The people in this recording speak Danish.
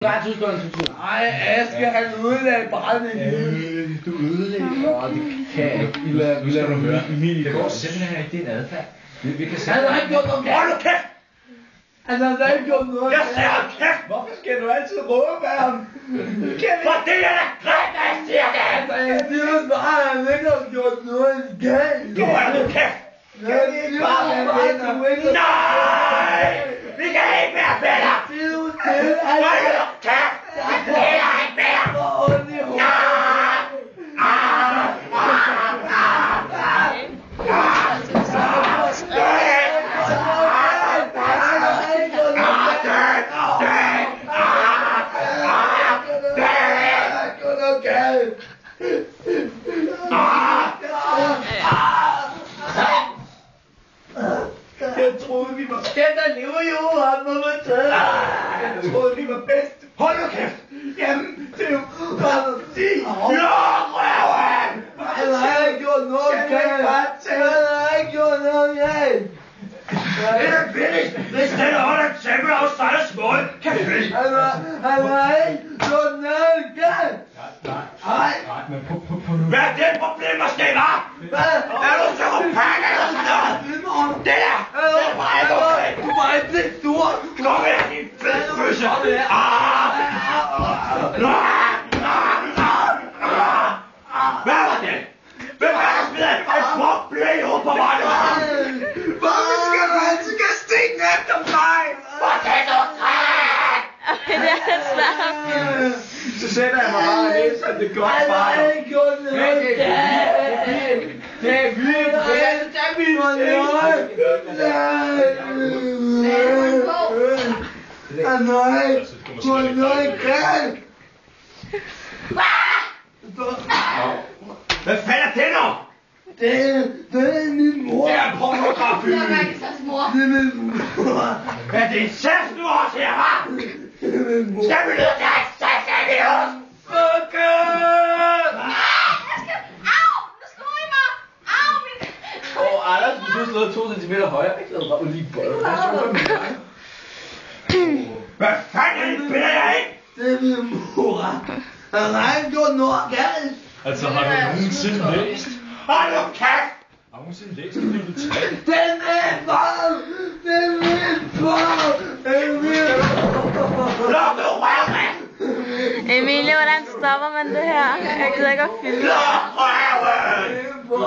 Nej, jeg skal have ødelagt brændingen. Du ødelægger. Det kan jeg ikke. Vi lader du høre. Det går simpelthen ikke din adfærd. Vi kan Han har ikke gjort noget. Hold nu kæft! Han har ikke gjort noget. Jeg siger kæft! Hvorfor skal du altid råbe af ham? Fordi jeg er græt, når jeg siger det! Jeg siger bare, at han ikke har gjort noget galt. Du holder nu kæft! Nej! Vi kan ikke være venner! Hold nu kæft! Det er ikke mere! Jeg troede, vi var den, der lever jo, han må man tage. Jeg troede, vi var bedst. Hold nu kæft! Jamen, det er jo bare at sige. Luk røven! Han har ikke gjort noget galt. Han har ikke gjort noget galt. Det er billigt! Hvis den holder et tempel af Sejlers mål, café! Han har ikke gjort noget galt. Nej, men på Hvad er det problem måske, hva'? Er du psykopat eller sådan noget? Det der! Det er bare ikke okay! Du var ikke det store. Kom her, din fede bøsse! Hvad var det? Hvem er der smidt et smukt blæ i hovedet på mig? Hvorfor skal du altid kaste sten efter mig? Hvor er det så træt? Det er svært. så sætter jeg mig bare og læser det godt Han bare. har ikke gjort noget galt. Det er vildt. Han har ikke gjort noget galt. Hvad fanden er det nu? Det er min mor. Det er pornografi! Det er Rikssons mor. Det er min mor. Er det incest nu også her, hva'? Det er min mor. Skal vi nødt til at incest, er det også? Au! Nu slog I mig! Au! Min... Anders, hvis du har slået 2 centimeter højere, ikke lavet røv lige på. Hvad fanden er det billede, jeg ikke? Det er min mor. Han har ikke gjort noget galt. Altså, har du nogensinde læst? Hold nu kæft! Har du nogensinde læst kapitel 3? Den er far! Den er far! Luk nu røven! Emilie, hvordan stopper man det her? Jeg gider ikke at filme. Luk røven!